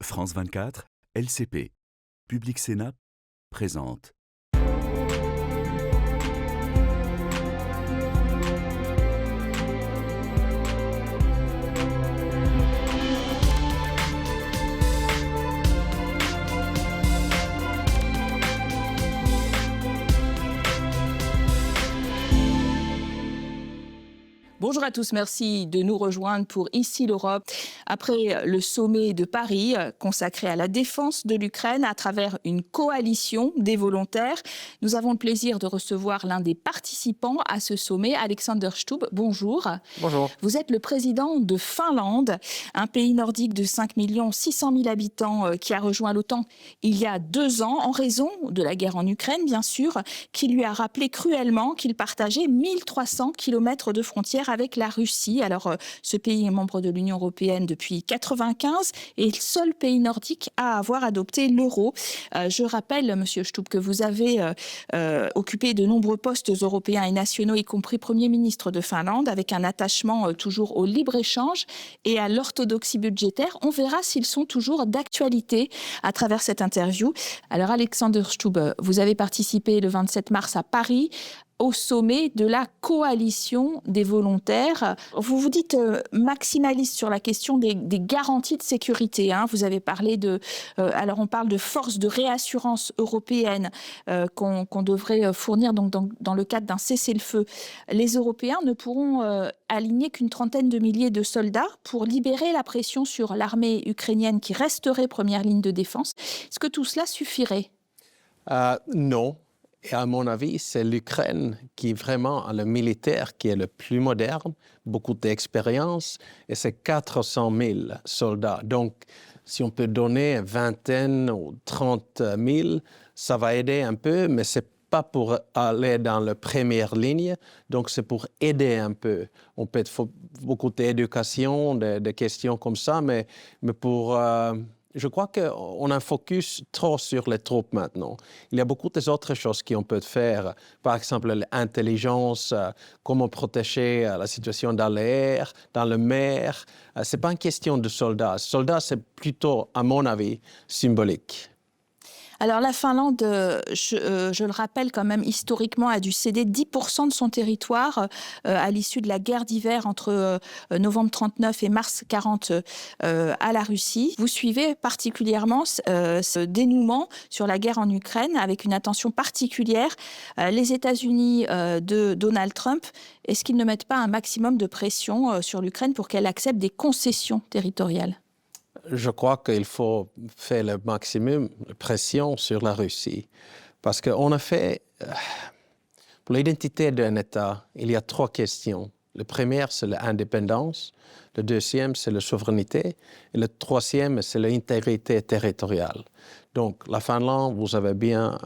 France 24, LCP, Public Sénat présente. Bonjour à tous, merci de nous rejoindre pour Ici l'Europe. Après le sommet de Paris consacré à la défense de l'Ukraine à travers une coalition des volontaires, nous avons le plaisir de recevoir l'un des participants à ce sommet, Alexander Stubb. Bonjour. Bonjour. Vous êtes le président de Finlande, un pays nordique de 5 600 000 habitants qui a rejoint l'OTAN il y a 2 ans en raison de la guerre en Ukraine, bien sûr, qui lui a rappelé cruellement qu'il partageait 1300 km de frontières avec la Russie. Alors, ce pays est membre de l'Union européenne depuis 1995 et le seul pays nordique à avoir adopté l'euro. Je rappelle, Monsieur Stubb, que vous avez occupé de nombreux postes européens et nationaux, y compris Premier ministre de Finlande, avec un attachement toujours au libre-échange et à l'orthodoxie budgétaire. On verra s'ils sont toujours d'actualité à travers cette interview. Alors, Alexander Stubb, vous avez participé le 27 mars à Paris au sommet de la coalition des volontaires. Vous vous dites maximaliste sur la question des garanties de sécurité. Vous avez parlé de... alors on parle de forces de réassurance européenne qu'on devrait fournir donc, dans le cadre d'un cessez-le-feu. Les Européens ne pourront aligner qu'une trentaine de milliers de soldats pour libérer la pression sur l'armée ukrainienne qui resterait première ligne de défense. Est-ce que tout cela suffirait ? Non. Et à mon avis, c'est l'Ukraine qui vraiment a le militaire qui est le plus moderne, beaucoup d'expérience, et c'est 400 000 soldats. Donc, si on peut donner une vingtaine ou 30 000, ça va aider un peu, mais c'est pas pour aller dans la première ligne, donc c'est pour aider un peu. On peut faire beaucoup d'éducation, de questions comme ça, mais pour... Je crois qu'on a un focus trop sur les troupes maintenant. Il y a beaucoup d'autres choses qu'on peut faire. Par exemple, l'intelligence, comment protéger la situation dans l'air, dans la mer. Ce n'est pas une question de soldats. Soldats, c'est plutôt, à mon avis, symbolique. Alors la Finlande, je le rappelle quand même, historiquement, a dû céder 10% de son territoire à l'issue de la guerre d'hiver entre novembre 39 et mars 40 à la Russie. Vous suivez particulièrement ce dénouement sur la guerre en Ukraine avec une attention particulière. Les États-Unis de Donald Trump, est-ce qu'ils ne mettent pas un maximum de pression sur l'Ukraine pour qu'elle accepte des concessions territoriales ? Je crois qu'il faut faire le maximum de pression sur la Russie. Parce qu'on a fait... Pour l'identité d'un État, il y a 3 questions. La première, c'est l'indépendance. Le deuxième, c'est la souveraineté. Et le troisième, c'est l'intégrité territoriale. Donc, la Finlande, vous avez bien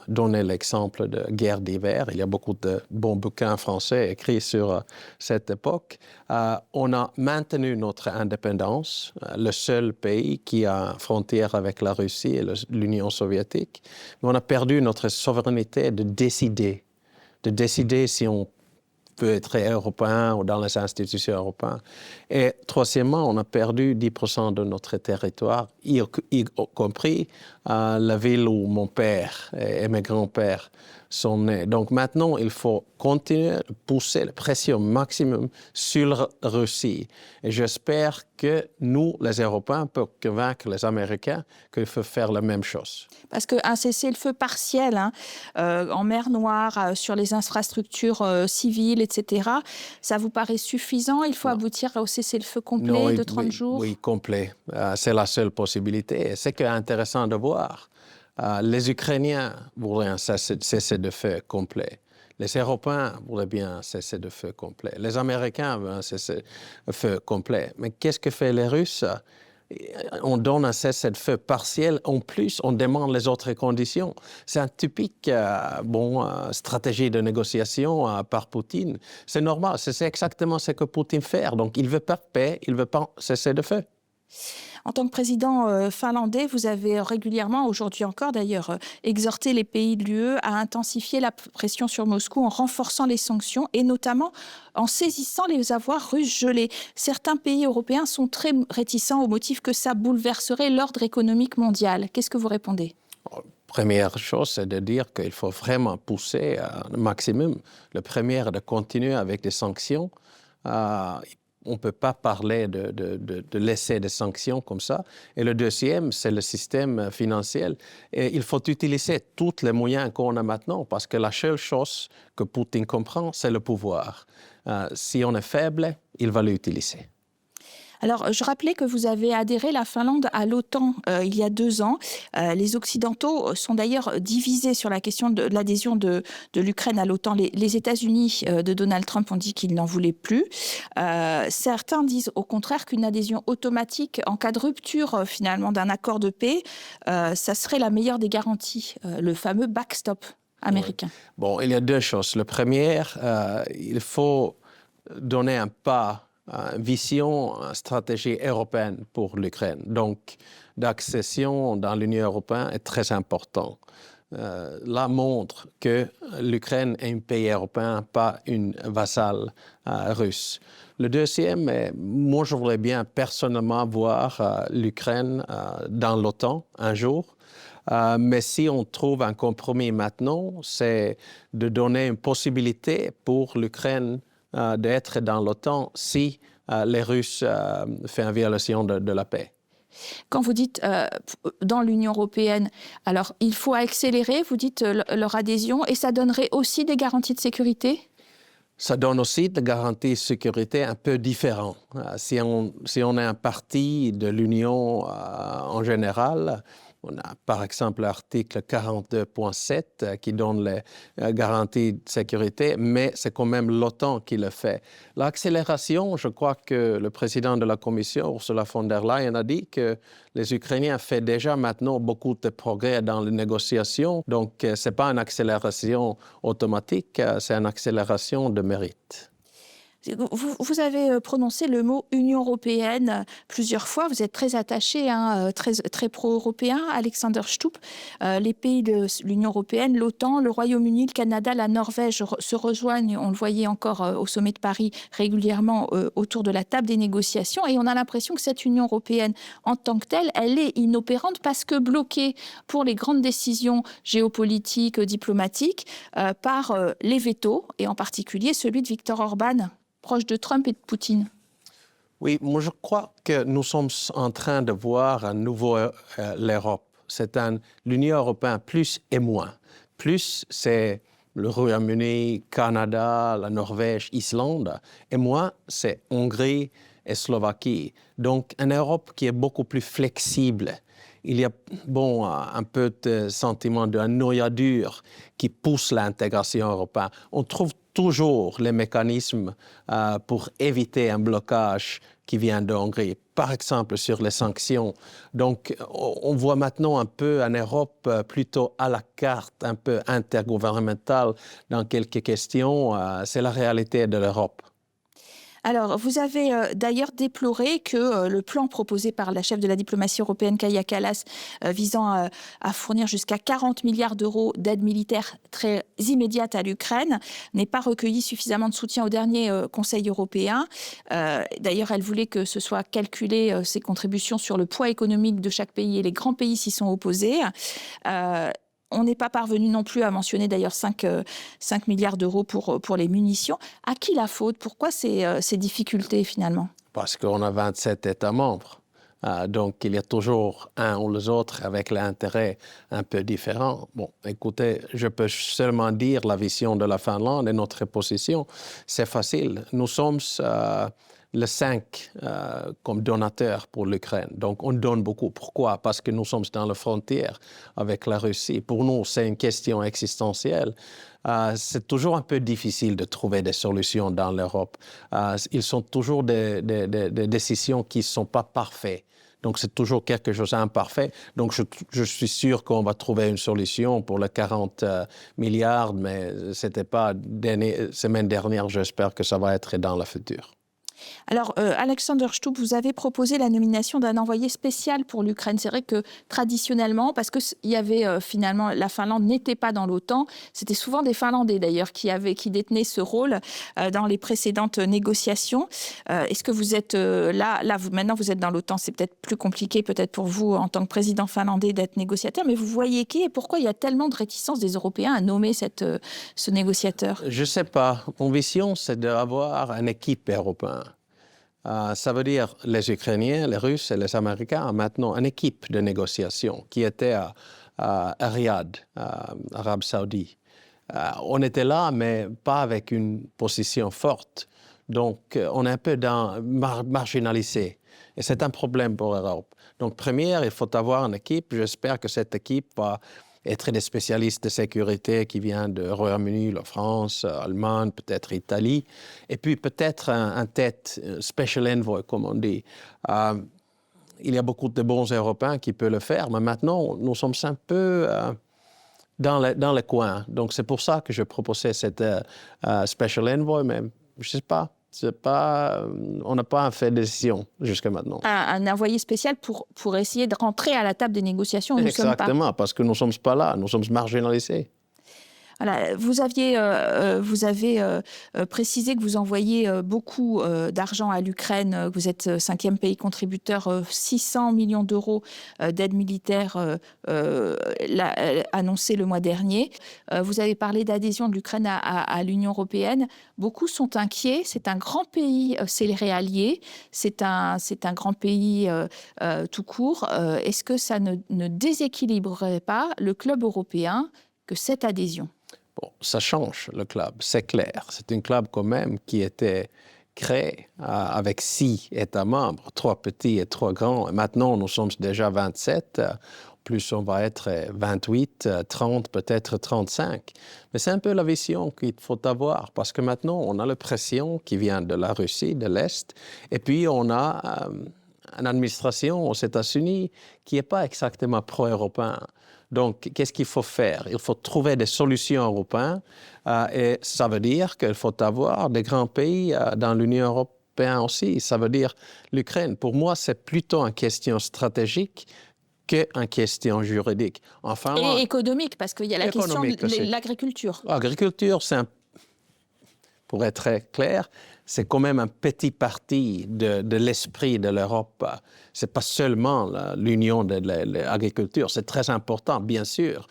donné l'exemple de guerre d'hiver. Il y a beaucoup de bons bouquins français écrits sur cette époque. On a maintenu notre indépendance, le seul pays qui a une frontière avec la Russie et l'Union soviétique. Mais on a perdu notre souveraineté de décider si on peut être européen ou dans les institutions européennes. Et troisièmement, on a perdu 10% de notre territoire, y compris la ville où mon père et mes grands-pères sont nés. Donc maintenant, il faut continuer à pousser la pression maximum sur la Russie. Et j'espère que nous, les Européens, peuvent convaincre les Américains qu'il faut faire la même chose. Parce qu'un cessez-le-feu partiel en mer Noire, sur les infrastructures civiles, etc., ça vous paraît suffisant? Il faut aboutir au cessez-le-feu complet de 30 jours? Oui, complet. C'est la seule possibilité. Et ce qui est intéressant de voir, les Ukrainiens voudraient un cessez-le-feu complet. Les Européens voudraient bien un cessez-le-feu complet. Les Américains veulent un cessez-le-feu complet. Mais qu'est-ce que fait les Russes? On donne un cessez-le-feu partiel. En plus, on demande les autres conditions. C'est un typique stratégie de négociation par Poutine. C'est normal. C'est exactement ce que Poutine fait. Donc, il ne veut pas paix, il ne veut pas cesser de feu. En tant que président finlandais, vous avez régulièrement, aujourd'hui encore d'ailleurs, exhorté les pays de l'UE à intensifier la pression sur Moscou en renforçant les sanctions et notamment en saisissant les avoirs russes gelés. Certains pays européens sont très réticents au motif que ça bouleverserait l'ordre économique mondial. Qu'est-ce que vous répondez ? Première chose, c'est de dire qu'il faut vraiment pousser au maximum. Le premier est de continuer avec des sanctions. On ne peut pas parler de laisser des sanctions comme ça. Et le deuxième, c'est le système financier. Et il faut utiliser tous les moyens qu'on a maintenant parce que la seule chose que Poutine comprend, c'est le pouvoir. Si on est faible, il va l'utiliser. Alors, je rappelais que vous avez adhéré, la Finlande, à l'OTAN il y a 2 ans. Les Occidentaux sont d'ailleurs divisés sur la question de l'adhésion de l'Ukraine à l'OTAN. Les États-Unis de Donald Trump ont dit qu'ils n'en voulaient plus. Certains disent au contraire qu'une adhésion automatique en cas de rupture finalement d'un accord de paix, ça serait la meilleure des garanties, le fameux backstop américain. Oui. Bon, il y a 2 choses. Le premier, il faut donner un pas, une vision, une stratégie européenne pour l'Ukraine. Donc, l'accession dans l'Union européenne est très important. Là montre que l'Ukraine est un pays européen, pas une vassale russe. Le deuxième, moi je voudrais bien personnellement voir l'Ukraine dans l'OTAN un jour. Mais si on trouve un compromis maintenant, c'est de donner une possibilité pour l'Ukraine d'être dans l'OTAN si les Russes font une violation de la paix. Quand vous dites dans l'Union européenne, alors il faut accélérer, vous dites leur adhésion, et ça donnerait aussi des garanties de sécurité ? Ça donne aussi des garanties de sécurité un peu différentes. Si on est un parti de l'Union en général, on a par exemple l'article 42.7 qui donne les garanties de sécurité, mais c'est quand même l'OTAN qui le fait. L'accélération, je crois que le président de la Commission, Ursula von der Leyen, a dit que les Ukrainiens font déjà maintenant beaucoup de progrès dans les négociations. Donc, ce n'est pas une accélération automatique, c'est une accélération de mérite. Vous avez prononcé le mot Union européenne plusieurs fois. Vous êtes très attaché, très pro-européen, Alexander Stubb. Les pays de l'Union européenne, l'OTAN, le Royaume-Uni, le Canada, la Norvège se rejoignent, on le voyait encore au sommet de Paris, régulièrement autour de la table des négociations. Et on a l'impression que cette Union européenne, en tant que telle, elle est inopérante parce que bloquée pour les grandes décisions géopolitiques, diplomatiques, par les vétos, et en particulier celui de Viktor Orban, proche de Trump et de Poutine. Oui, moi je crois que nous sommes en train de voir à nouveau l'Europe. C'est l'Union européenne plus et moins. Plus, c'est le Royaume-Uni, Canada, la Norvège, Islande. Et moins, c'est Hongrie et Slovaquie. Donc, une Europe qui est beaucoup plus flexible. Il y a un peu de sentiment de noyaude qui pousse l'intégration européenne. On trouve toujours les mécanismes pour éviter un blocage qui vient de Hongrie, par exemple sur les sanctions. Donc, on voit maintenant un peu une Europe plutôt à la carte, un peu intergouvernementale dans quelques questions. C'est la réalité de l'Europe. Alors, vous avez d'ailleurs déploré que le plan proposé par la chef de la diplomatie européenne, Kaja Kallas, visant à fournir jusqu'à 40 milliards d'euros d'aide militaire très immédiate à l'Ukraine, n'ait pas recueilli suffisamment de soutien au dernier Conseil européen. D'ailleurs, elle voulait que ce soit calculé, ces contributions, sur le poids économique de chaque pays, et les grands pays s'y sont opposés. On n'est pas parvenu non plus à mentionner d'ailleurs 5 milliards d'euros pour les munitions. À qui la faute ? Pourquoi ces difficultés finalement ? Parce qu'on a 27 États membres. Donc, il y a toujours un ou les autres avec l'intérêt un peu différent. Bon, écoutez, je peux seulement dire la vision de la Finlande et notre position. C'est facile. Nous sommes le 5 comme donateur pour l'Ukraine. Donc, on donne beaucoup. Pourquoi ? Parce que nous sommes dans la frontière avec la Russie. Pour nous, c'est une question existentielle. C'est toujours un peu difficile de trouver des solutions dans l'Europe. Ils sont toujours des décisions qui ne sont pas parfaites. Donc, c'est toujours quelque chose d'imparfait. Donc, je suis sûr qu'on va trouver une solution pour les 40 milliards, mais ce n'était pas la semaine dernière. J'espère que ça va être dans le futur. Alors, Alexander Stubb, vous avez proposé la nomination d'un envoyé spécial pour l'Ukraine. C'est vrai que traditionnellement, parce qu'il y avait finalement, la Finlande n'était pas dans l'OTAN, c'était souvent des Finlandais d'ailleurs qui détenaient ce rôle dans les précédentes négociations. Est-ce que vous êtes maintenant vous êtes dans l'OTAN, c'est peut-être plus compliqué peut-être pour vous en tant que président finlandais d'être négociateur, mais vous voyez qui et pourquoi il y a tellement de réticence des Européens à nommer ce négociateur? Je ne sais pas. Mon vision, c'est d'avoir une équipe européenne. Ça veut dire les Ukrainiens, les Russes et les Américains ont maintenant une équipe de négociation qui était à Riyad, Arabie Saoudite. On était là, mais pas avec une position forte. Donc, on est un peu marginalisé. Et c'est un problème pour l'Europe. Donc, première, il faut avoir une équipe. J'espère que cette équipe va être des spécialistes de sécurité qui viennent de Royaume-Uni, la France, Allemagne, peut-être Italie, et puis peut-être un tête, special envoy, comme on dit. Il y a beaucoup de bons Européens qui peuvent le faire, mais maintenant, nous sommes un peu dans le coin. Donc, c'est pour ça que je proposais cette special envoy, mais je ne sais pas. On n'a pas fait de décision jusqu'à maintenant. Un envoyé spécial pour essayer de rentrer à la table des négociations. Exactement, parce que nous ne sommes pas là, nous sommes marginalisés. Voilà, vous avez précisé que vous envoyez beaucoup d'argent à l'Ukraine, que vous êtes 5e pays contributeur, 600 millions d'euros d'aide militaire annoncée le mois dernier. Vous avez parlé d'adhésion de l'Ukraine à l'Union européenne. Beaucoup sont inquiets. C'est un grand pays céréalier. C'est un grand pays tout court. Est-ce que ça ne déséquilibrerait pas le club européen que cette adhésion? Bon, ça change le club, c'est clair. C'est un club quand même qui était créé avec 6 États membres, 3 petits et 3 grands. Et maintenant, nous sommes déjà 27. Plus on va être 28, 30, peut-être 35. Mais c'est un peu la vision qu'il faut avoir parce que maintenant, on a la pression qui vient de la Russie, de l'Est. Et puis, on a une administration aux États-Unis qui n'est pas exactement pro-européen. Donc, qu'est-ce qu'il faut faire? Il faut trouver des solutions européennes et ça veut dire qu'il faut avoir des grands pays dans l'Union européenne aussi. Ça veut dire l'Ukraine. Pour moi, c'est plutôt une question stratégique qu'une question juridique. Enfin, et économique, parce qu'il y a la question de l'agriculture. L'agriculture, pour être très clair, c'est quand même un petit parti de l'esprit de l'Europe. Ce n'est pas seulement l'union de l'agriculture, c'est très important, bien sûr.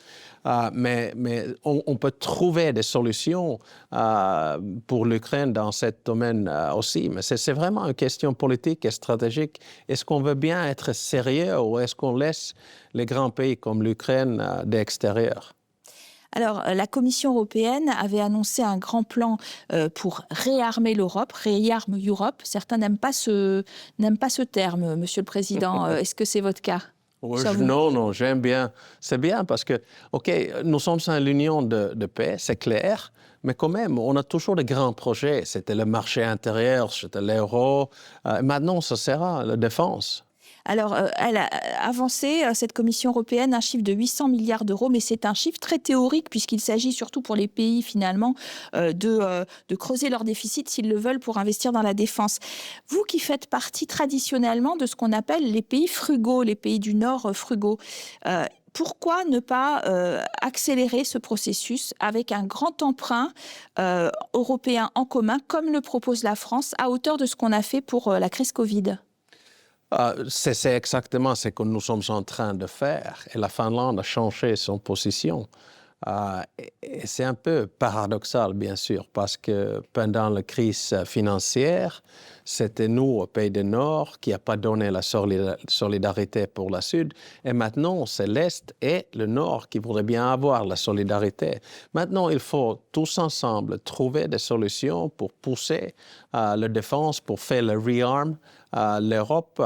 Mais on peut trouver des solutions pour l'Ukraine dans ce domaine aussi. Mais c'est vraiment une question politique et stratégique. Est-ce qu'on veut bien être sérieux ou est-ce qu'on laisse les grands pays comme l'Ukraine d'extérieur? Alors, la Commission européenne avait annoncé un grand plan pour réarmer l'Europe, Rearm Europe. Certains n'aiment pas ce terme, Monsieur le Président. Est-ce que c'est votre cas? Non, j'aime bien. C'est bien parce que, OK, nous sommes dans l'union de paix, c'est clair, mais quand même, on a toujours de grands projets. C'était le marché intérieur, c'était l'euro. Maintenant, ce sera la défense. Alors, elle a avancé, cette Commission européenne, un chiffre de 800 milliards d'euros, mais c'est un chiffre très théorique puisqu'il s'agit surtout pour les pays, finalement, de creuser leur déficit s'ils le veulent pour investir dans la défense. Vous qui faites partie traditionnellement de ce qu'on appelle les pays frugaux, les pays du Nord frugaux, pourquoi ne pas accélérer ce processus avec un grand emprunt européen en commun, comme le propose la France, à hauteur de ce qu'on a fait pour la crise Covid ? C'est exactement ce que nous sommes en train de faire. Et la Finlande a changé son position. Et c'est un peu paradoxal, bien sûr, parce que pendant la crise financière, c'était nous, au Pays du Nord, qui n'avons pas donné la solidarité pour la Sud. Et maintenant, c'est l'Est et le Nord qui voudraient bien avoir la solidarité. Maintenant, il faut tous ensemble trouver des solutions pour pousser la défense, pour faire le rearm l'Europe.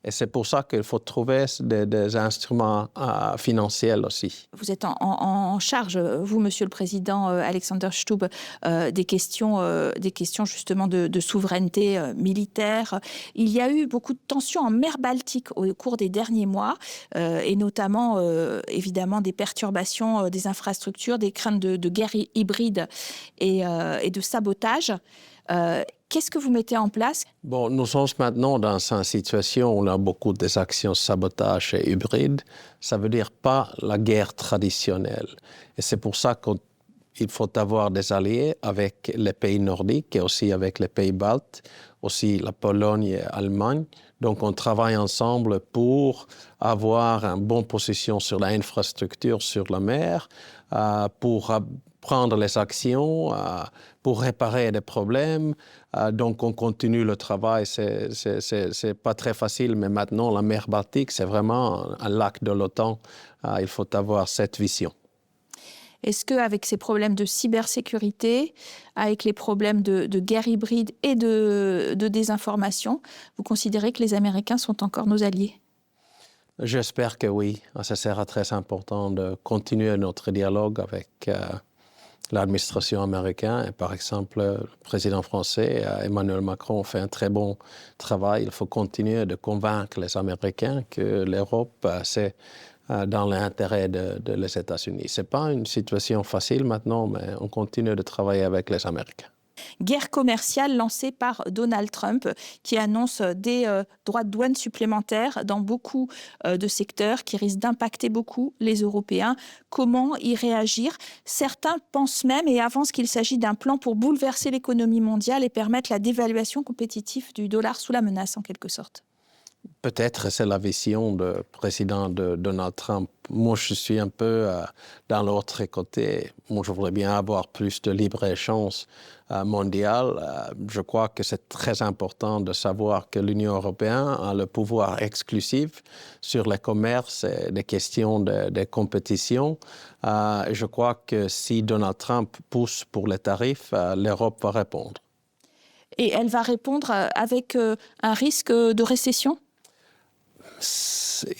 Et c'est pour ça qu'il faut trouver des instruments financiers aussi. Vous êtes en charge, vous, Monsieur le Président Alexander Stubb, des questions justement de souveraineté militaire. Il y a eu beaucoup de tensions en mer Baltique au cours des derniers mois, et notamment, évidemment, des perturbations des infrastructures, des craintes de guerre hybride et de sabotage. Qu'est-ce que vous mettez en place? Bon, nous sommes maintenant dans une situation où on a beaucoup des actions sabotage et hybrides. Ça veut dire pas la guerre traditionnelle. Et c'est pour ça qu'il faut avoir des alliés avec les pays nordiques et aussi avec les pays baltes, aussi la Pologne et l'Allemagne. Donc, on travaille ensemble pour avoir une bonne position sur l'infrastructure sur la mer, pour prendre les actions, pour réparer des problèmes. Donc, on continue le travail. C'est pas très facile, mais maintenant, la mer Baltique, c'est vraiment un lac de l'OTAN. Il faut avoir cette vision. Est-ce qu'avec ces problèmes de cybersécurité, avec les problèmes de guerre hybride et de désinformation, vous considérez que les Américains sont encore nos alliés? J'espère que oui. Ça sera très important de continuer notre dialogue avec l'administration américaine. Et par exemple, le président français, Emmanuel Macron, fait un très bon travail. Il faut continuer de convaincre les Américains que l'Europe, c'est dans l'intérêt des États-Unis. Ce n'est pas une situation facile maintenant, mais on continue de travailler avec les Américains. Guerre commerciale lancée par Donald Trump qui annonce des droits de douane supplémentaires dans beaucoup de secteurs qui risquent d'impacter beaucoup les Européens. Comment y réagir? Certains pensent même et avancent qu'il s'agit d'un plan pour bouleverser l'économie mondiale et permettre la dévaluation compétitive du dollar sous la menace en quelque sorte. Peut-être c'est la vision du président de Donald Trump. Moi, je suis un peu dans l'autre côté. Moi, je voudrais bien avoir plus de libre-échange mondial. Je crois que c'est très important de savoir que l'Union européenne a le pouvoir exclusif sur le commerce et les questions de compétition. Je crois que si Donald Trump pousse pour les tarifs, l'Europe va répondre. Et elle va répondre avec un risque de récession?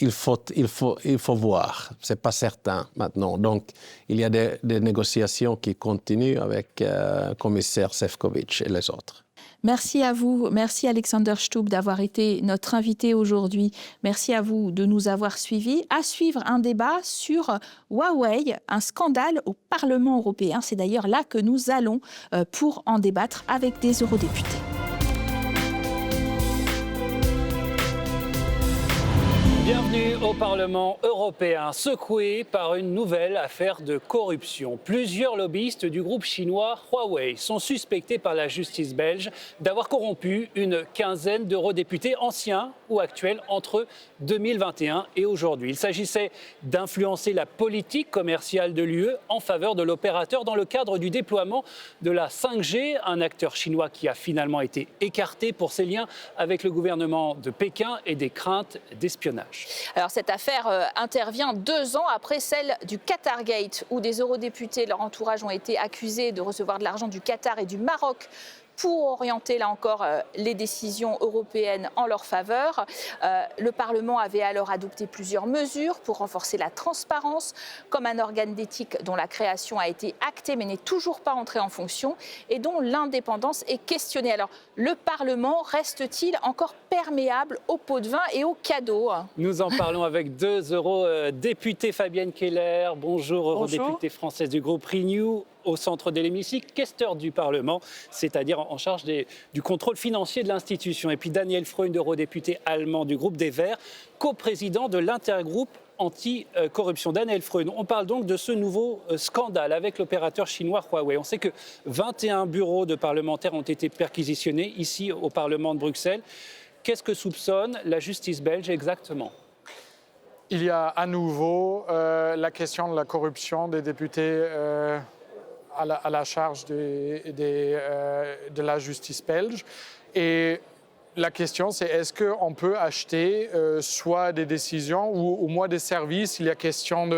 Il faut voir. Ce n'est pas certain maintenant. Donc, il y a des négociations qui continuent avec le commissaire Šefčovič et les autres. Merci à vous. Merci Alexander Stubb d'avoir été notre invité aujourd'hui. Merci à vous de nous avoir suivis. À suivre un débat sur Huawei, un scandale au Parlement européen. C'est d'ailleurs là que nous allons pour en débattre avec des eurodéputés. Bienvenue au Parlement européen, secoué par une nouvelle affaire de corruption. Plusieurs lobbyistes du groupe chinois Huawei sont suspectés par la justice belge d'avoir corrompu une quinzaine d'eurodéputés anciens ou actuels entre 2021 et aujourd'hui. Il s'agissait d'influencer la politique commerciale de l'UE en faveur de l'opérateur dans le cadre du déploiement de la 5G, un acteur chinois qui a finalement été écarté pour ses liens avec le gouvernement de Pékin et des craintes d'espionnage. Alors cette affaire intervient 2 ans après celle du Qatargate, où des eurodéputés et leur entourage ont été accusés de recevoir de l'argent du Qatar et du Maroc pour orienter, là encore, les décisions européennes en leur faveur. Le Parlement avait alors adopté plusieurs mesures pour renforcer la transparence, comme un organe d'éthique dont la création a été actée mais n'est toujours pas entrée en fonction et dont l'indépendance est questionnée. Alors, le Parlement reste-t-il encore perméable aux pots de vin et aux cadeaux? Nous en parlons avec 2 eurodéputés. Fabienne Keller, bonjour, eurodéputée française du groupe Renew, au centre de l'hémicycle, questeur du Parlement, c'est-à-dire en charge du contrôle financier de l'institution. Et puis Daniel Freund, eurodéputé allemand du groupe des Verts, coprésident de l'intergroupe anti-corruption. Daniel Freund, on parle donc de ce nouveau scandale avec l'opérateur chinois Huawei. On sait que 21 bureaux de parlementaires ont été perquisitionnés ici au Parlement de Bruxelles. Qu'est-ce que soupçonne la justice belge exactement ? Il y a à nouveau la question de la corruption des députés à la charge de la justice belge. Et la question, c'est est-ce qu'on peut acheter soit des décisions ou au moins des services? Il y a question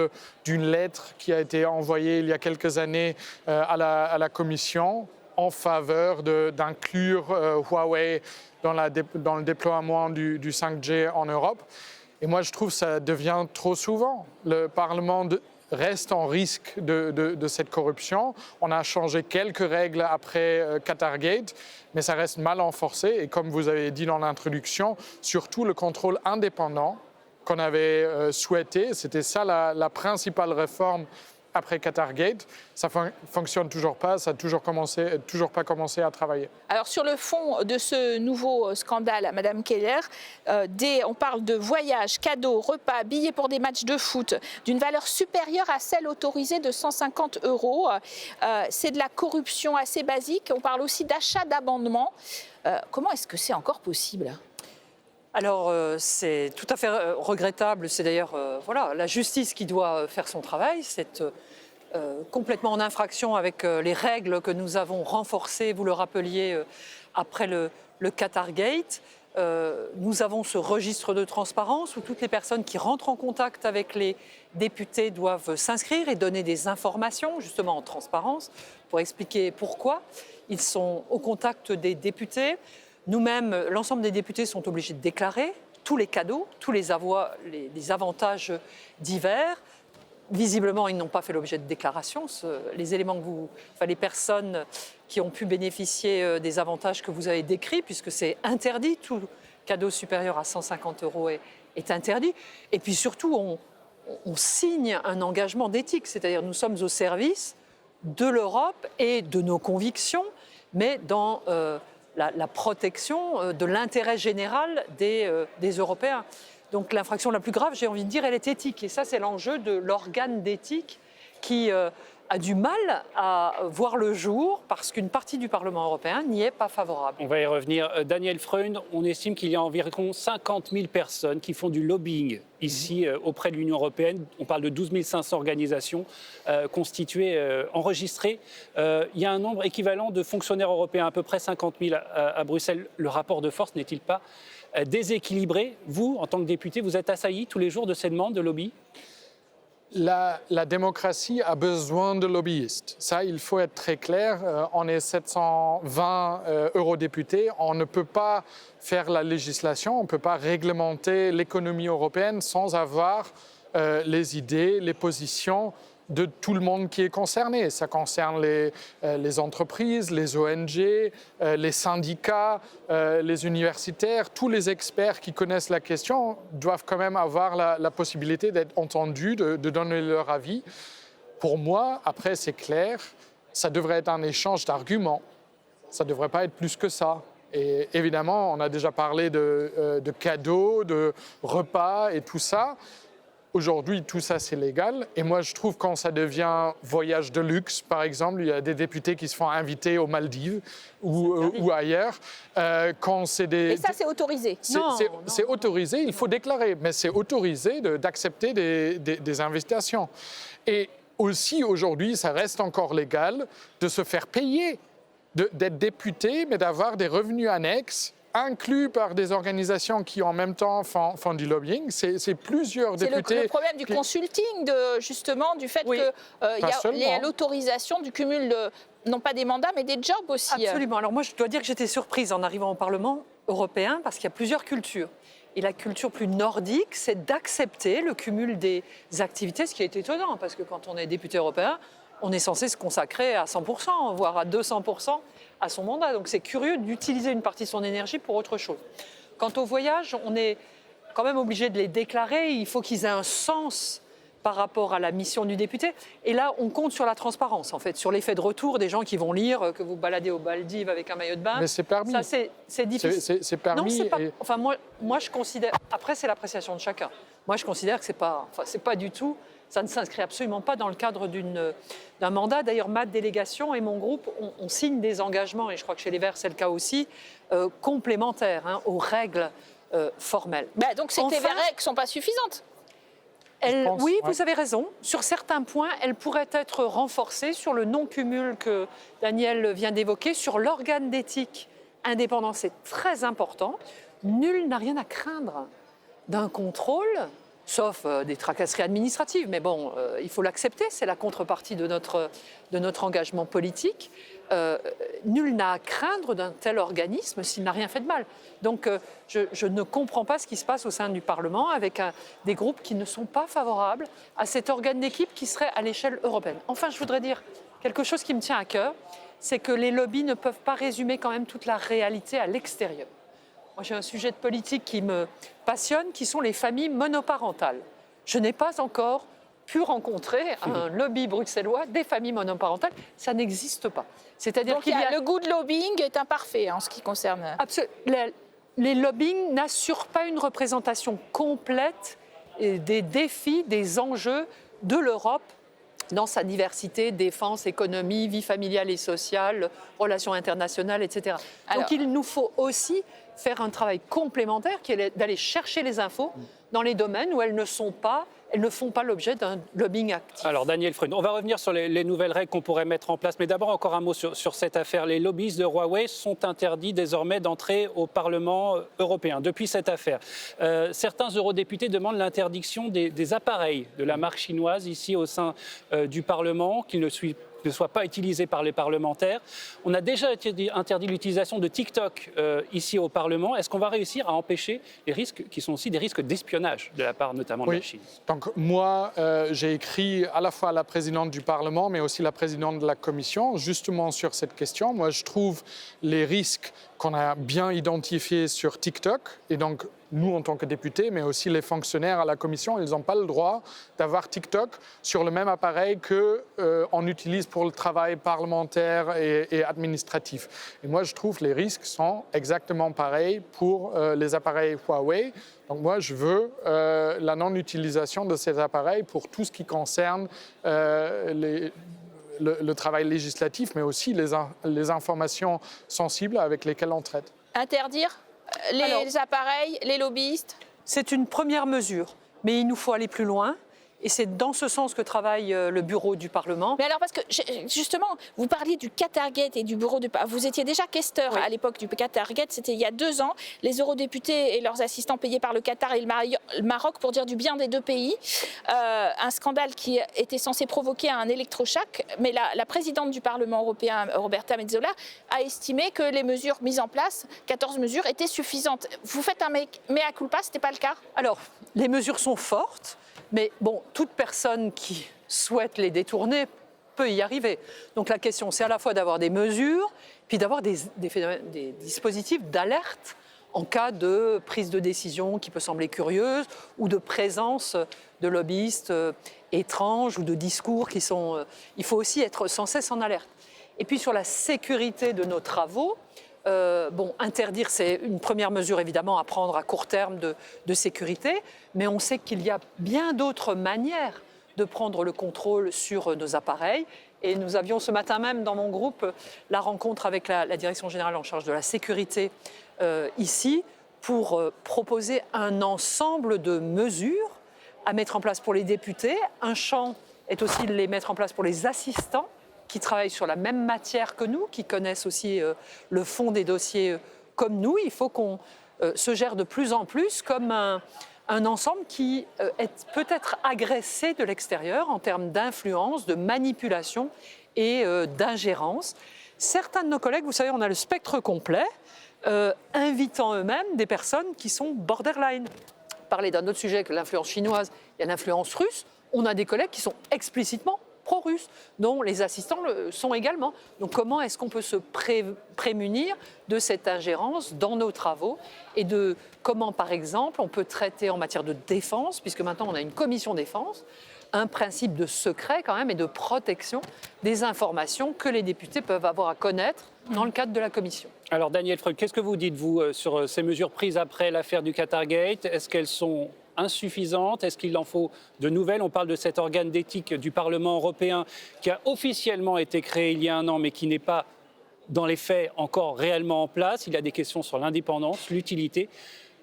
d'une lettre qui a été envoyée il y a quelques années à la Commission en faveur d'inclure Huawei dans le déploiement du 5G en Europe. Et moi, je trouve que ça devient trop souvent. Le Parlement reste en risque de cette corruption. On a changé quelques règles après Qatargate, mais ça reste mal renforcé. Et comme vous avez dit dans l'introduction, surtout le contrôle indépendant qu'on avait souhaité, c'était ça la principale réforme après Qatargate, ça ne fonctionne toujours pas, ça n'a toujours pas commencé à travailler. Alors sur le fond de ce nouveau scandale, Madame Keller, on parle de voyages, cadeaux, repas, billets pour des matchs de foot d'une valeur supérieure à celle autorisée de 150 €. C'est de la corruption assez basique. On parle aussi d'achat d'abonnements. Comment est-ce que c'est encore possible ? Alors, c'est tout à fait regrettable. C'est d'ailleurs la justice qui doit faire son travail. C'est complètement en infraction avec les règles que nous avons renforcées, vous le rappeliez, après le Qatargate. Nous avons ce registre de transparence où toutes les personnes qui rentrent en contact avec les députés doivent s'inscrire et donner des informations, justement en transparence, pour expliquer pourquoi ils sont au contact des députés. Nous-mêmes, l'ensemble des députés sont obligés de déclarer tous les cadeaux, tous les avantages divers. Visiblement, ils n'ont pas fait l'objet de déclaration. Les éléments les personnes qui ont pu bénéficier des avantages que vous avez décrits, puisque c'est interdit, tout cadeau supérieur à 150 € est interdit. Et puis surtout, on signe un engagement d'éthique, c'est-à-dire nous sommes au service de l'Europe et de nos convictions, mais dans la protection de l'intérêt général des Européens. Donc l'infraction la plus grave, j'ai envie de dire, elle est éthique. Et ça, c'est l'enjeu de l'organe d'éthique qui a du mal à voir le jour parce qu'une partie du Parlement européen n'y est pas favorable. On va y revenir. Daniel Freund, on estime qu'il y a environ 50 000 personnes qui font du lobbying ici auprès de l'Union européenne. On parle de 12 500 organisations constituées, enregistrées. Il y a un nombre équivalent de fonctionnaires européens, à peu près 50 000 à Bruxelles. Le rapport de force n'est-il pas déséquilibré? Vous, en tant que député, vous êtes assailli tous les jours de ces demandes de lobby? La démocratie a besoin de lobbyistes. Ça, il faut être très clair. On est 720 eurodéputés. On ne peut pas faire la législation, on ne peut pas réglementer l'économie européenne sans avoir les idées, les positions de tout le monde qui est concerné. Ça concerne les entreprises, les ONG, les syndicats, les universitaires. Tous les experts qui connaissent la question doivent quand même avoir la possibilité d'être entendus, de donner leur avis. Pour moi, après, c'est clair, ça devrait être un échange d'arguments. Ça ne devrait pas être plus que ça. Et évidemment, on a déjà parlé de cadeaux, de repas et tout ça. Aujourd'hui, tout ça, c'est légal. Et moi, je trouve quand ça devient voyage de luxe, par exemple, il y a des députés qui se font inviter aux Maldives ou ailleurs. Quand c'est Et ça, c'est autorisé? C'est autorisé, il faut déclarer. Mais c'est autorisé d'accepter des invitations. Et aussi, aujourd'hui, ça reste encore légal de se faire payer, d'être député, mais d'avoir des revenus annexes inclus par des organisations qui en même temps font du lobbying. C'est plusieurs députés... C'est le problème du consulting, justement, du fait qu'il y a l'autorisation du cumul de, non pas des mandats, mais des jobs aussi. Absolument. Alors moi, je dois dire que j'étais surprise en arrivant au Parlement européen parce qu'il y a plusieurs cultures. Et la culture plus nordique, c'est d'accepter le cumul des activités, ce qui est étonnant, parce que quand on est député européen, on est censé se consacrer à 100%, voire à 200% à son mandat. Donc c'est curieux d'utiliser une partie de son énergie pour autre chose. Quant aux voyages, on est quand même obligé de les déclarer. Il faut qu'ils aient un sens par rapport à la mission du député. Et là, on compte sur la transparence, en fait, sur l'effet de retour des gens qui vont lire que vous baladez aux Maldives avec un maillot de bain. Mais c'est permis. Ça, c'est difficile. C'est permis. Non, c'est pas... Enfin, moi, je considère... Après, c'est l'appréciation de chacun. Moi, je considère que c'est pas du tout... Ça ne s'inscrit absolument pas dans le cadre d'un mandat. D'ailleurs, ma délégation et mon groupe, on signe des engagements, et je crois que chez les Verts, c'est le cas aussi, complémentaires aux règles formelles. Donc, les règles ne sont pas suffisantes. Oui, vous avez raison. Sur certains points, elles pourraient être renforcées sur le non-cumul que Daniel vient d'évoquer, sur l'organe d'éthique indépendant. C'est très important. Nul n'a rien à craindre d'un contrôle, sauf des tracasseries administratives. Mais bon, il faut l'accepter, c'est la contrepartie de notre engagement politique. Nul n'a à craindre d'un tel organisme s'il n'a rien fait de mal. Donc je ne comprends pas ce qui se passe au sein du Parlement avec des groupes qui ne sont pas favorables à cet organe d'équipe qui serait à l'échelle européenne. Enfin, je voudrais dire quelque chose qui me tient à cœur, c'est que les lobbies ne peuvent pas résumer quand même toute la réalité à l'extérieur. Moi, j'ai un sujet de politique qui me passionne, qui sont les familles monoparentales. Je n'ai pas encore pu rencontrer un lobby bruxellois des familles monoparentales. Ça n'existe pas. C'est-à-dire qu'il y a... le goût de lobbying est imparfait en ce qui concerne... Les lobbying n'assurent pas une représentation complète des défis, des enjeux de l'Europe dans sa diversité, défense, économie, vie familiale et sociale, relations internationales, etc. Donc il nous faut aussi faire un travail complémentaire qui est d'aller chercher les infos dans les domaines où elles ne font pas l'objet d'un lobbying actif. Alors Daniel Freund, on va revenir sur les nouvelles règles qu'on pourrait mettre en place, mais d'abord encore un mot sur cette affaire. Les lobbyistes de Huawei sont interdits désormais d'entrer au Parlement européen depuis cette affaire. Certains eurodéputés demandent l'interdiction des appareils de la marque chinoise ici au sein du Parlement, qu'ils ne soient pas utilisés par les parlementaires. On a déjà interdit l'utilisation de TikTok ici au Parlement. Est-ce qu'on va réussir à empêcher les risques qui sont aussi des risques d'espionnage de la part notamment de la Chine? Donc moi, j'ai écrit à la fois à la présidente du Parlement, mais aussi la présidente de la Commission, justement sur cette question. Moi, je trouve les risques qu'on a bien identifiés sur TikTok, et donc nous en tant que députés, mais aussi les fonctionnaires à la Commission, ils n'ont pas le droit d'avoir TikTok sur le même appareil qu'on utilise pour le travail parlementaire et administratif. Et moi, je trouve que les risques sont exactement pareils pour les appareils Huawei. Donc moi, je veux la non-utilisation de ces appareils pour tout ce qui concerne le travail législatif, mais aussi les informations sensibles avec lesquelles on traite. Interdire les appareils, les lobbyistes? C'est une première mesure, mais il nous faut aller plus loin. Et c'est dans ce sens que travaille le bureau du Parlement. Mais alors, parce que justement, vous parliez du Qatargate et du bureau du Parlement. Vous étiez déjà questeur à l'époque du Qatargate, c'était il y a 2 ans. Les eurodéputés et leurs assistants payés par le Qatar et le Maroc pour dire du bien des deux pays. Un scandale qui était censé provoquer un électrochoc. Mais la présidente du Parlement européen, Roberta Metsola, a estimé que les mesures mises en place, 14 mesures, étaient suffisantes. Vous faites un mea culpa, ce n'était pas le cas? Alors, les mesures sont fortes. Mais bon, toute personne qui souhaite les détourner peut y arriver. Donc la question, c'est à la fois d'avoir des mesures, puis d'avoir des dispositifs d'alerte en cas de prise de décision qui peut sembler curieuse ou de présence de lobbyistes étranges ou de discours qui sont... il faut aussi être sans cesse en alerte. Et puis sur la sécurité de nos travaux, interdire, c'est une première mesure évidemment à prendre à court terme de sécurité, mais on sait qu'il y a bien d'autres manières de prendre le contrôle sur nos appareils. Et nous avions ce matin même dans mon groupe la rencontre avec la direction générale en charge de la sécurité ici pour proposer un ensemble de mesures à mettre en place pour les députés. Un champ est aussi de les mettre en place pour les assistants qui travaillent sur la même matière que nous, qui connaissent aussi le fond des dossiers comme nous. Il faut qu'on se gère de plus en plus comme un ensemble qui est peut-être agressé de l'extérieur en termes d'influence, de manipulation et d'ingérence. Certains de nos collègues, vous savez, on a le spectre complet, invitant eux-mêmes des personnes qui sont borderline. Parler d'un autre sujet que l'influence chinoise, il y a l'influence russe. On a des collègues qui sont explicitement pro-russes, dont les assistants le sont également. Donc comment est-ce qu'on peut se prémunir de cette ingérence dans nos travaux et de comment, par exemple, on peut traiter en matière de défense, puisque maintenant on a une commission défense, un principe de secret quand même et de protection des informations que les députés peuvent avoir à connaître dans le cadre de la commission. Alors Daniel Freund, qu'est-ce que vous dites, vous, sur ces mesures prises après l'affaire du Qatargate? Est-ce qu'elles sont insuffisantes? Est-ce qu'il en faut de nouvelles? On parle de cet organe d'éthique du Parlement européen qui a officiellement été créé il y a 1 an, mais qui n'est pas, dans les faits, encore réellement en place. Il y a des questions sur l'indépendance, l'utilité.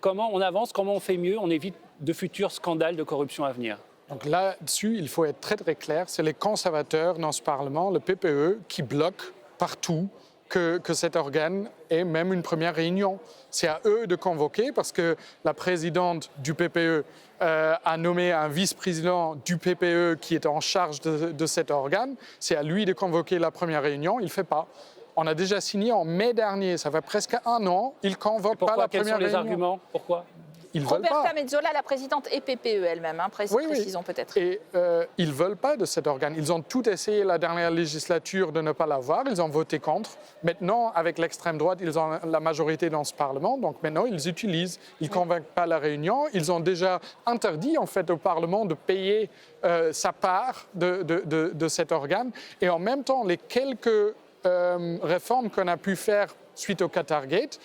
Comment on avance? Comment on fait mieux? On évite de futurs scandales de corruption à venir. Donc là-dessus, il faut être très très clair. C'est les conservateurs dans ce Parlement, le PPE, qui bloquent partout que cet organe ait même une première réunion. C'est à eux de convoquer parce que la présidente du PPE a nommé un vice-président du PPE qui est en charge de cet organe. C'est à lui de convoquer la première réunion. Il ne le fait pas. On a déjà signé en mai dernier. Ça fait presque 1 an. Il ne convoque pas la première réunion. Quels sont les arguments? Pourquoi? ils veulent pas. Roberta Metsola, la présidente et PPE elle-même, précisons peut-être. Et ils ne veulent pas de cet organe. Ils ont tout essayé la dernière législature de ne pas l'avoir. Ils ont voté contre. Maintenant, avec l'extrême droite, ils ont la majorité dans ce Parlement. Donc maintenant, ils utilisent. Ils ne convainquent pas la Réunion. Ils ont déjà interdit en fait au Parlement de payer sa part de cet organe. Et en même temps, les quelques réformes qu'on a pu faire suite au Qatargate,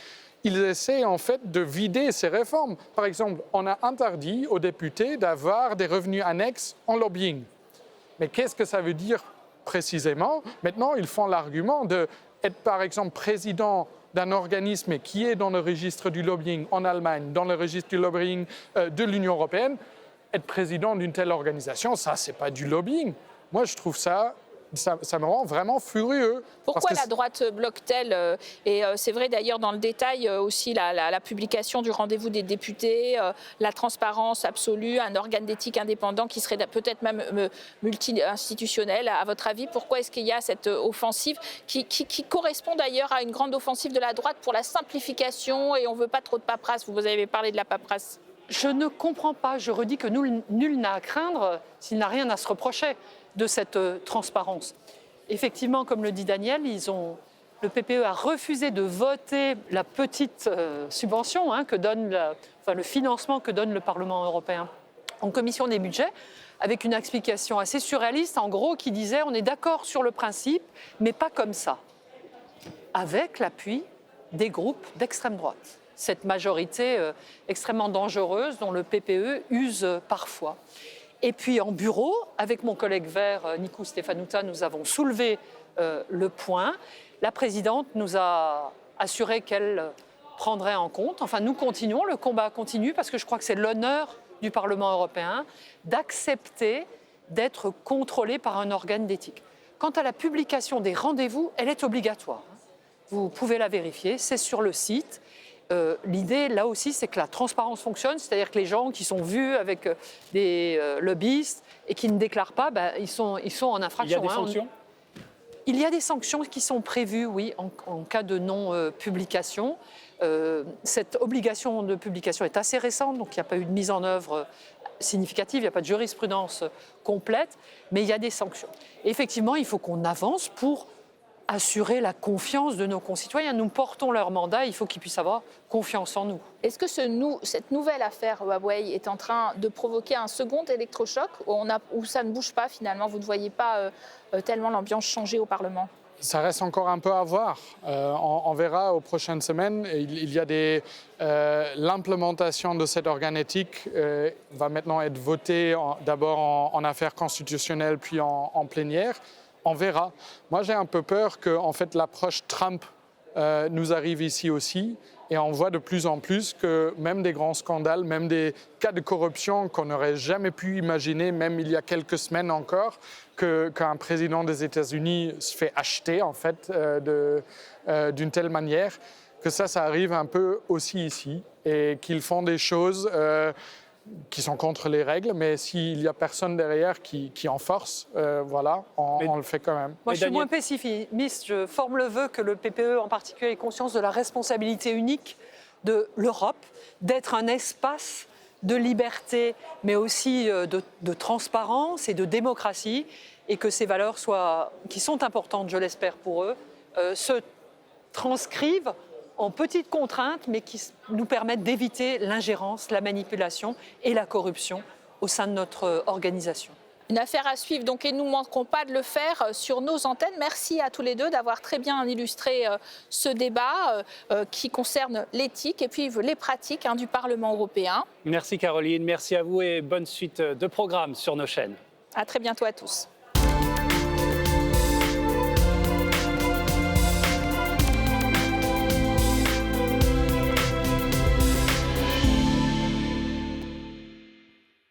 ils essaient en fait de vider ces réformes. Par exemple, on a interdit aux députés d'avoir des revenus annexes en lobbying. Mais qu'est-ce que ça veut dire précisément? Maintenant, ils font l'argument d'être par exemple président d'un organisme qui est dans le registre du lobbying en Allemagne, dans le registre du lobbying de l'Union européenne. Être président d'une telle organisation, ça, c'est pas du lobbying. Moi, je trouve ça me rend vraiment furieux. Pourquoi la droite bloque-t-elle Et c'est vrai d'ailleurs dans le détail aussi la publication du rendez-vous des députés, la transparence absolue, un organe d'éthique indépendant qui serait peut-être même multi-institutionnel. À votre avis, pourquoi est-ce qu'il y a cette offensive qui correspond d'ailleurs à une grande offensive de la droite pour la simplification et on ne veut pas trop de paperasse? Vous avez parlé de la paperasse. Je ne comprends pas. Je redis que nul n'a à craindre s'il n'a rien à se reprocher de cette transparence. Effectivement, comme le dit Daniel, le PPE a refusé de voter la petite subvention que donne le financement que donne le Parlement européen en commission des budgets, avec une explication assez surréaliste, en gros, qui disait on est d'accord sur le principe, mais pas comme ça, avec l'appui des groupes d'extrême droite. Cette majorité extrêmement dangereuse dont le PPE use parfois. Et puis en bureau, avec mon collègue vert Nicu Stefanuta, nous avons soulevé le point. La présidente nous a assuré qu'elle prendrait en compte. Enfin, nous continuons, le combat continue, parce que je crois que c'est l'honneur du Parlement européen d'accepter d'être contrôlé par un organe d'éthique. Quant à la publication des rendez-vous, elle est obligatoire. Vous pouvez la vérifier, c'est sur le site. L'idée, là aussi, c'est que la transparence fonctionne, c'est-à-dire que les gens qui sont vus avec des lobbyistes et qui ne déclarent pas, ils sont en infraction. Il y a des sanctions ? Il y a des sanctions qui sont prévues, oui, en cas de non-publication. Cette obligation de publication est assez récente, donc il n'y a pas eu de mise en œuvre significative, il n'y a pas de jurisprudence complète, mais il y a des sanctions. Et effectivement, il faut qu'on avance pour assurer la confiance de nos concitoyens. Nous portons leur mandat, il faut qu'ils puissent avoir confiance en nous. Est-ce que cette nouvelle affaire Huawei est en train de provoquer un second électrochoc où ça ne bouge pas finalement? Vous ne voyez pas tellement l'ambiance changer au Parlement? Ça reste encore un peu à voir. On verra aux prochaines semaines. Il y a l'implémentation de cet organe éthique va maintenant être votée d'abord en affaires constitutionnelles puis en plénière. On verra. Moi, j'ai un peu peur que en fait, l'approche Trump nous arrive ici aussi. Et on voit de plus en plus que même des grands scandales, même des cas de corruption qu'on n'aurait jamais pu imaginer, même il y a quelques semaines encore, qu'un président des États-Unis se fait acheter en fait d'une telle manière, que ça arrive un peu aussi ici et qu'ils font des choses qui sont contre les règles, mais s'il n'y a personne derrière qui en force, on le fait quand même. Moi, je suis moins pessimiste. Je forme le vœu que le PPE, en particulier, ait conscience de la responsabilité unique de l'Europe, d'être un espace de liberté, mais aussi de transparence et de démocratie, et que ces valeurs qui sont importantes, je l'espère pour eux, se transcrivent en petites contraintes, mais qui nous permettent d'éviter l'ingérence, la manipulation et la corruption au sein de notre organisation. Une affaire à suivre, donc, et nous ne manquerons pas de le faire sur nos antennes. Merci à tous les deux d'avoir très bien illustré ce débat qui concerne l'éthique et puis les pratiques du Parlement européen. Merci Caroline, merci à vous et bonne suite de programme sur nos chaînes. À très bientôt à tous.